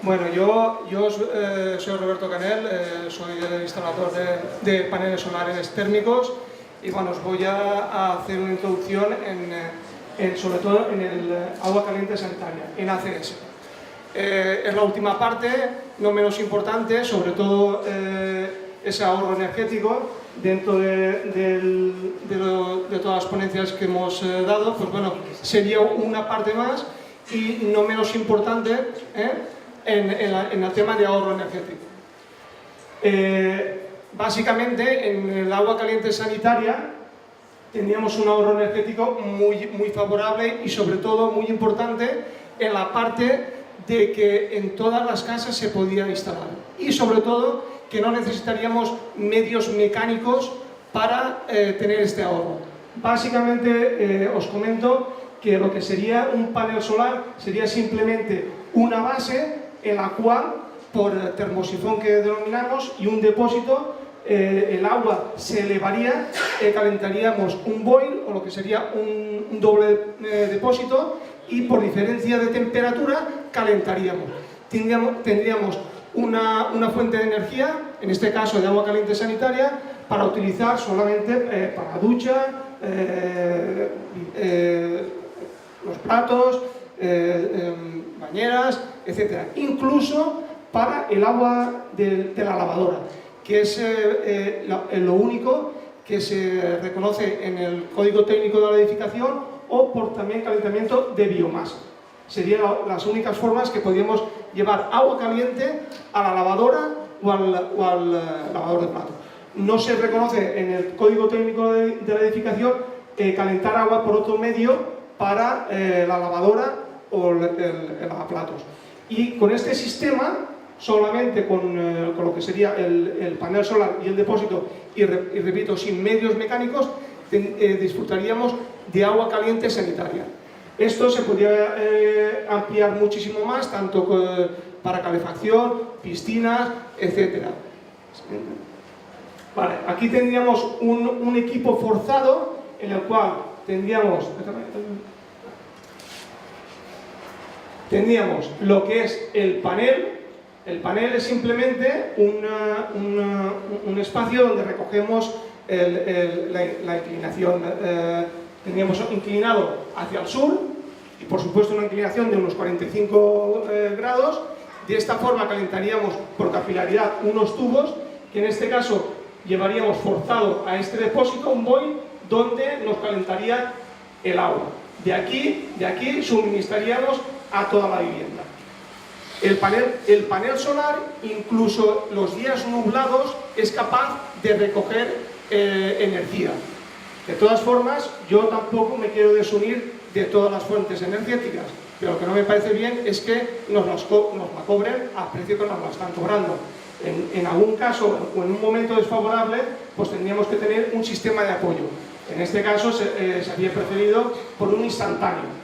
Bueno, yo soy Roberto Canel, soy el instalador de paneles solares térmicos y bueno, os voy a hacer una introducción sobre todo en el agua caliente sanitaria, en ACS. Es la última parte, no menos importante, sobre todo ese ahorro energético dentro de todas las ponencias que hemos dado, pues bueno, sería una parte más y no menos importante en el tema de ahorro energético. Básicamente, en el agua caliente sanitaria tendríamos un ahorro energético muy favorable y sobre todo muy importante en la parte de que en todas las casas se podía instalar y sobre todo que no necesitaríamos medios mecánicos para tener este ahorro. Básicamente os comento que lo que sería un panel solar sería simplemente una base en la cual, por termosifón que denominamos y un depósito, el agua se elevaría, calentaríamos un boil o lo que sería un doble depósito y por diferencia de temperatura calentaríamos. Tendríamos una fuente de energía, en este caso de agua caliente sanitaria, para utilizar solamente para ducha, los platos, bañeras, etc. Incluso para el agua de la lavadora, que es lo único que se reconoce en el Código Técnico de la Edificación o por también calentamiento de biomasa. Serían las únicas formas que podríamos llevar agua caliente a la lavadora o al lavador de platos. No se reconoce en el Código Técnico de la Edificación calentar agua por otro medio para la lavadora o el lavaplatos. Y con este sistema, solamente con lo que sería el panel solar y el depósito, y repito, sin medios mecánicos, disfrutaríamos de agua caliente sanitaria. Esto se podría ampliar muchísimo más, tanto para calefacción, piscinas, etc. Vale, aquí tendríamos un equipo forzado en el cual tendríamos lo que es el panel. El panel es simplemente un espacio donde recogemos la inclinación. Tendríamos inclinado hacia el sur y por supuesto una inclinación de unos 45 grados. De esta forma calentaríamos por capilaridad unos tubos que en este caso llevaríamos forzado a este depósito, un boil, donde nos calentaría el agua. De aquí suministraríamos a toda la vivienda. El panel solar, incluso los días nublados, es capaz de recoger energía. De todas formas, yo tampoco me quiero desunir de todas las fuentes energéticas, pero lo que no me parece bien es que nos la cobren al precio que nos la están cobrando. En algún caso o en un momento desfavorable, pues tendríamos que tener un sistema de apoyo. En este caso se había preferido por un instantáneo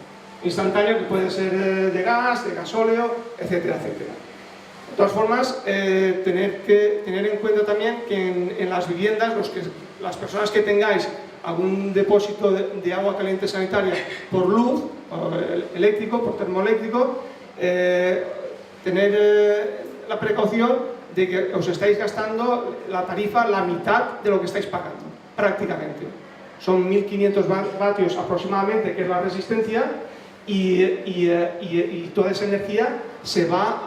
que puede ser de gas, de gasóleo, etcétera, etcétera. De todas formas, tener en cuenta también que en las viviendas, las personas que tengáis algún depósito de agua caliente sanitaria por luz, eléctrico, por termoeléctrico, tener la precaución de que os estáis gastando la tarifa la mitad de lo que estáis pagando, prácticamente. Son 1500 vatios aproximadamente, que es la resistencia, y toda esa energía se va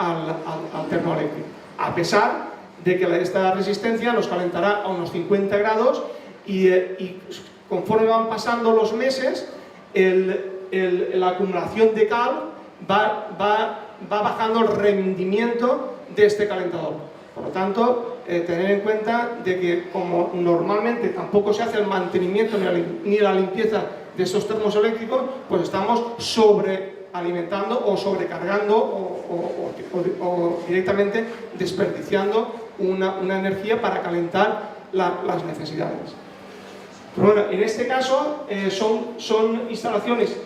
al termoeléctrico. A pesar de que esta resistencia nos calentará a unos 50 grados y conforme van pasando los meses, la acumulación de cal va bajando el rendimiento de este calentador. Por lo tanto, tener en cuenta de que como normalmente tampoco se hace el mantenimiento ni la limpieza de estos termos eléctricos, pues estamos sobrealimentando o sobrecargando o directamente desperdiciando una energía para calentar las necesidades. Pero bueno, en este caso son instalaciones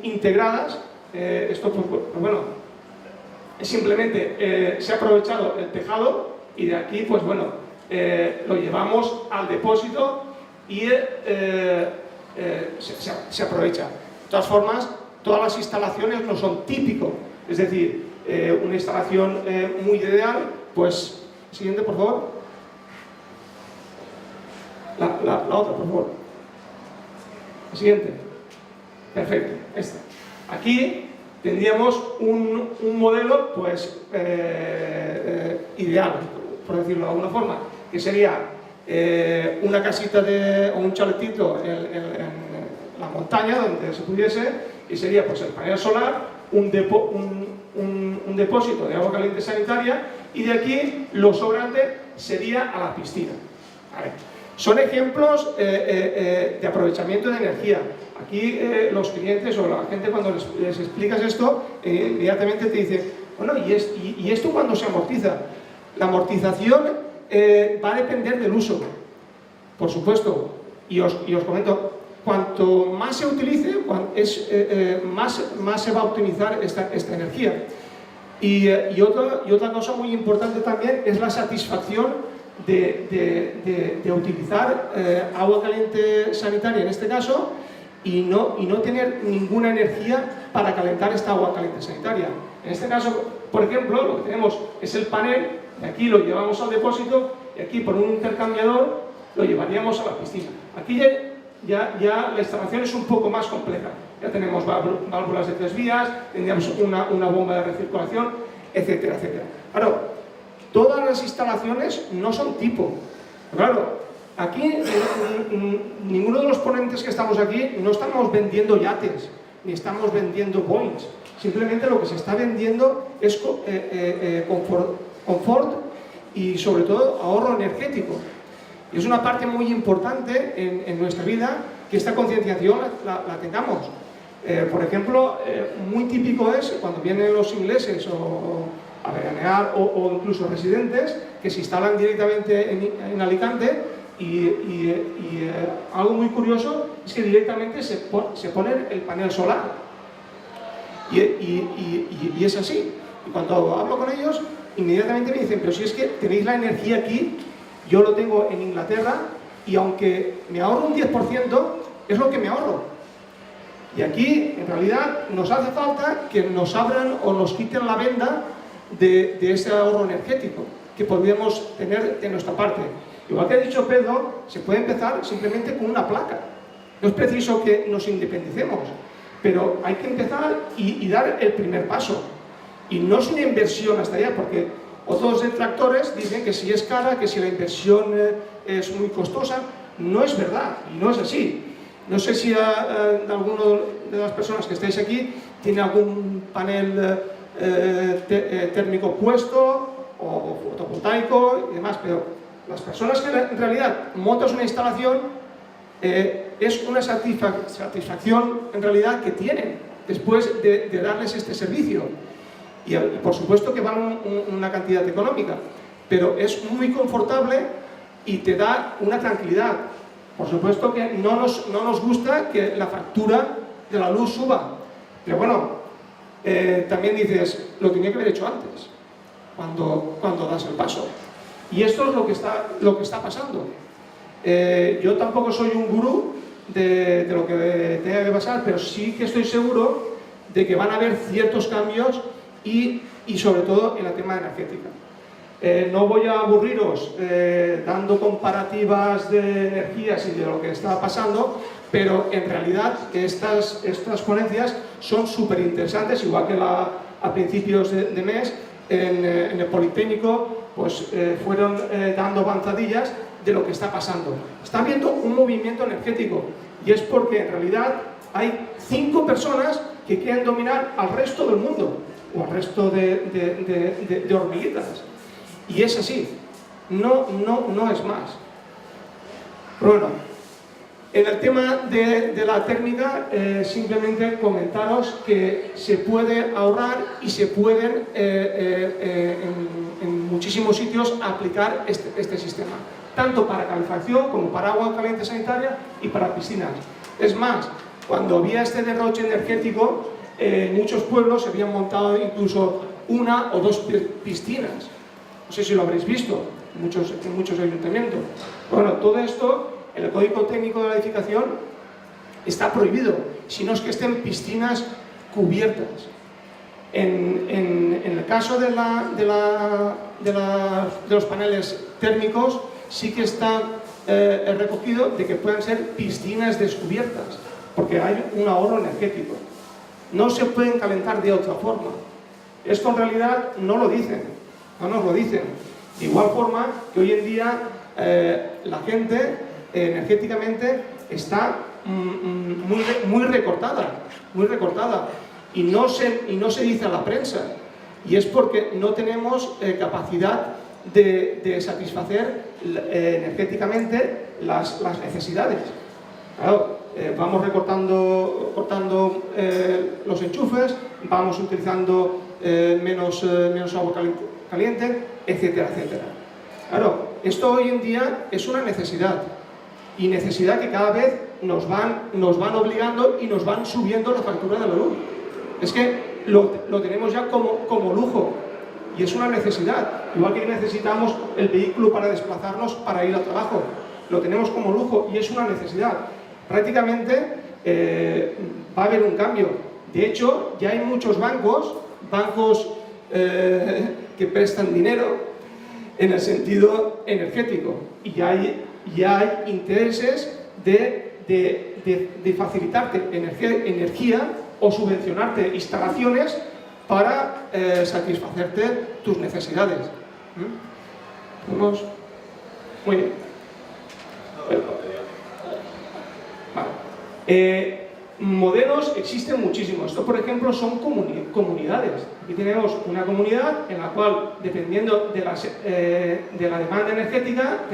integradas. Esto pues bueno, simplemente se ha aprovechado el tejado y de aquí pues bueno, lo llevamos al depósito y se aprovecha. De todas formas, todas las instalaciones no son típicos, es decir, una instalación muy ideal. Pues, siguiente, por favor. La otra, por favor. Siguiente. Perfecto, esta. Aquí tendríamos un modelo, pues, ideal, por decirlo de alguna forma, que sería una casita o un chaletito en la montaña donde se pudiese, y sería pues el panel solar, un depósito de agua caliente sanitaria, y de aquí lo sobrante sería a la piscina. Vale. Son ejemplos de aprovechamiento de energía. Aquí los clientes o la gente, cuando les explicas esto, inmediatamente te dicen, bueno, ¿y esto cuándo se amortiza? La amortización va a depender del uso, por supuesto, y os comento, cuanto más se utilice, más se va a optimizar esta energía. Y otra cosa muy importante también es la satisfacción de utilizar agua caliente sanitaria en este caso, y no tener ninguna energía para calentar esta agua caliente sanitaria. En este caso, por ejemplo, lo que tenemos es el panel, de aquí lo llevamos al depósito, y aquí por un intercambiador lo llevaríamos a la piscina. Aquí ya la instalación es un poco más compleja. Ya tenemos válvulas de 3 vías, tendríamos una bomba de recirculación, etcétera, etcétera. Claro, todas las instalaciones no son tipo. Claro, aquí ninguno de los ponentes que estamos aquí no estamos vendiendo yates, ni estamos vendiendo Boeings. Simplemente lo que se está vendiendo es confort y sobre todo ahorro energético. Y es una parte muy importante en nuestra vida que esta concienciación la tengamos. Por ejemplo, muy típico es cuando vienen los ingleses a veranear o incluso residentes que se instalan directamente en Alicante, y algo muy curioso es que directamente se pone el panel solar. Y es así. Y cuando hablo con ellos, inmediatamente me dicen, pero si es que tenéis la energía aquí, yo lo tengo en Inglaterra, y aunque me ahorro un 10%, es lo que me ahorro. Y aquí, en realidad, nos hace falta que nos abran o nos quiten la venda de ese ahorro energético que podríamos tener de nuestra parte. Igual que ha dicho Pedro, se puede empezar simplemente con una placa. No es preciso que nos independicemos, pero hay que empezar y dar el primer paso. Y no es una inversión hasta allá, porque otros detractores dicen que si es cara, que si la inversión es muy costosa. No es verdad, y no es así. No sé si alguno de las personas que estáis aquí tiene algún panel térmico puesto o fotovoltaico y demás, pero las personas que en realidad montas una instalación, es una satisfacción en realidad que tienen después de darles este servicio. Y por supuesto que van una cantidad económica, pero es muy confortable y te da una tranquilidad. Por supuesto que no nos gusta que la factura de la luz suba, pero bueno, también dices, lo tenía que haber hecho antes, cuando das el paso. Y esto es lo que está pasando. Yo tampoco soy un gurú de lo que tenga que pasar, pero sí que estoy seguro de que van a haber ciertos cambios y sobre todo en el tema energética. No voy a aburriros dando comparativas de energías y de lo que está pasando, pero en realidad estas ponencias son súper interesantes, igual que a principios de mes en el Politécnico pues, fueron dando avanzadillas de lo que está pasando. Está habiendo un movimiento energético, y es porque en realidad hay 5 personas que quieren dominar al resto del mundo, o al resto de hormiguitas. Y es así, no es más. Pero bueno, en el tema de la térmica, simplemente comentaros que se puede ahorrar y se pueden en muchísimos sitios aplicar este sistema, tanto para calefacción como para agua caliente sanitaria y para piscinas. Es más, cuando había este derroche energético, en muchos pueblos se habían montado incluso 1 o 2 piscinas. No sé si lo habréis visto en muchos ayuntamientos. Bueno, todo esto, en el Código Técnico de la Edificación, está prohibido, si no es que estén piscinas cubiertas. En el caso de los paneles térmicos, sí que está recogido de que puedan ser piscinas descubiertas, porque hay un ahorro energético. No se pueden calentar de otra forma. Esto en realidad no lo dicen, no nos lo dicen. De igual forma que hoy en día la gente energéticamente está muy recortada y no se dice a la prensa, y es porque no tenemos capacidad de satisfacer energéticamente las necesidades. Claro, vamos cortando los enchufes, vamos utilizando menos agua caliente, etcétera, etcétera. Claro, esto hoy en día es una necesidad, y necesidad que cada vez nos van obligando y nos van subiendo la factura de la luz. Es que lo tenemos ya como lujo, y es una necesidad. Igual que necesitamos el vehículo para desplazarnos para ir al trabajo, lo tenemos como lujo y es una necesidad. Prácticamente va a haber un cambio. De hecho, ya hay muchos bancos que prestan dinero en el sentido energético, y ya hay intereses de facilitarte energía o subvencionarte instalaciones para satisfacerte tus necesidades. Muy bien. Vale. Modelos existen muchísimos. Esto, por ejemplo, son comunidades. Aquí tenemos una comunidad en la cual, dependiendo de la demanda energética,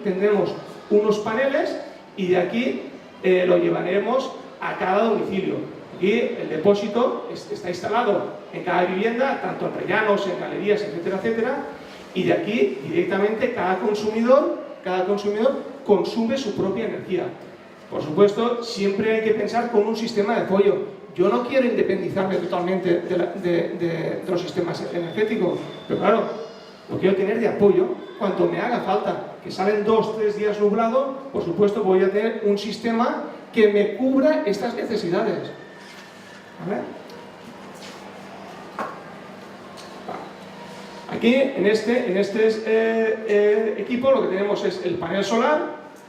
tendremos unos paneles, y de aquí lo llevaremos a cada domicilio. Aquí el depósito está instalado en cada vivienda, tanto en rellanos, en galerías, etcétera, etcétera, y de aquí directamente cada consumidor consume su propia energía. Por supuesto, siempre hay que pensar con un sistema de apoyo. Yo no quiero independizarme totalmente de los sistemas energéticos, pero claro, lo quiero tener de apoyo cuando me haga falta. Que salen 2 o 3 días nublado, por supuesto voy a tener un sistema que me cubra estas necesidades. ¿Vale? Aquí, en este equipo, lo que tenemos es el panel solar,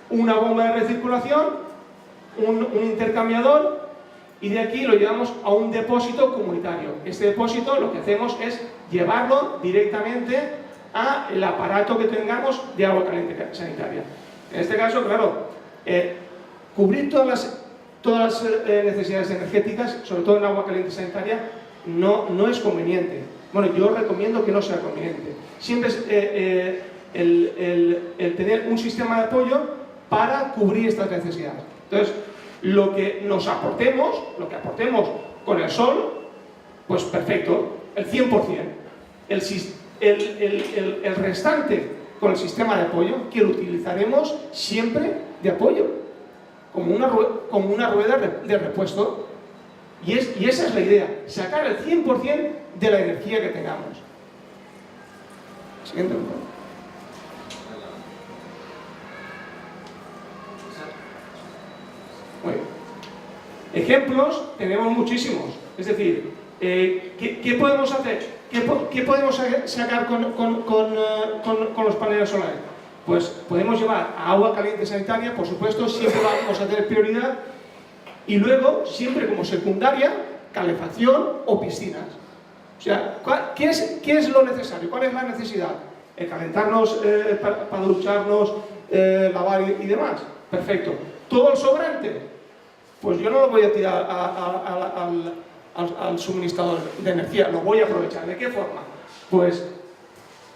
una bomba de recirculación, un intercambiador, y de aquí lo llevamos a un depósito comunitario. Este depósito, lo que hacemos es llevarlo directamente al aparato que tengamos de agua caliente sanitaria. En este caso, claro, cubrir todas las necesidades energéticas, sobre todo en agua caliente sanitaria, no es conveniente. Bueno, yo recomiendo que no sea conveniente. Siempre es el tener un sistema de apoyo para cubrir estas necesidades. Entonces, lo que aportemos con el sol, pues perfecto, el 100%. El restante con el sistema de apoyo, que lo utilizaremos siempre de apoyo, como una rueda de repuesto. Y esa es la idea, sacar el 100% de la energía que tengamos. Siguiente. Muy bien. Ejemplos tenemos muchísimos. Es decir, ¿qué podemos hacer? ¿Qué podemos sacar con los paneles solares? Pues podemos llevar a agua caliente sanitaria, por supuesto, siempre vamos a tener prioridad. Y luego, siempre como secundaria, calefacción o piscinas. O sea, ¿qué es lo necesario? ¿Cuál es la necesidad? Calentarnos para ducharnos, lavar y demás. Perfecto. ¿Todo el sobrante? Pues yo no lo voy a tirar al suministrador de energía, lo voy a aprovechar. ¿De qué forma? Pues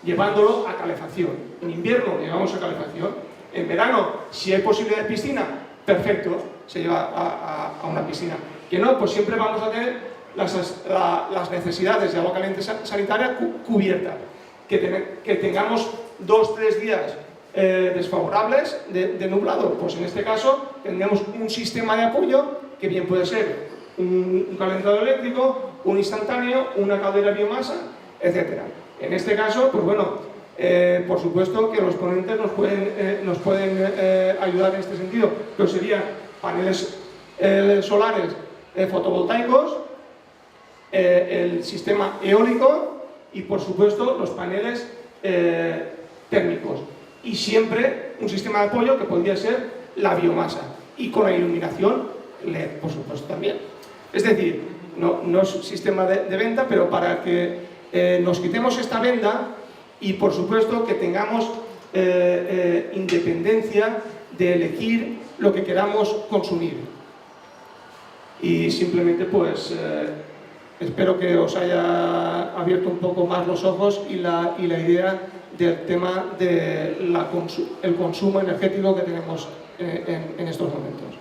llevándolo a calefacción. En invierno llevamos a calefacción. En verano, si hay posibilidad de piscina, perfecto, se lleva a una piscina. Que no, pues siempre vamos a tener las necesidades de agua caliente sanitaria cubiertas. Que tengamos 2 o 3 días desfavorables de nublado, pues en este caso tendremos un sistema de apoyo que bien puede ser un calentador eléctrico, un instantáneo, una caldera biomasa, etc. En este caso, pues bueno, por supuesto que los ponentes nos pueden ayudar en este sentido, pero serían paneles solares fotovoltaicos, el sistema eólico y, por supuesto, los paneles térmicos. Y siempre un sistema de apoyo que podría ser la biomasa. Y con la iluminación LED, por supuesto, también. Es decir, no es un sistema de venta, pero para que nos quitemos esta venda y, por supuesto, que tengamos independencia de elegir lo que queramos consumir. Y simplemente, pues, espero que os haya abierto un poco más los ojos y la idea del tema del consumo energético que tenemos en estos momentos.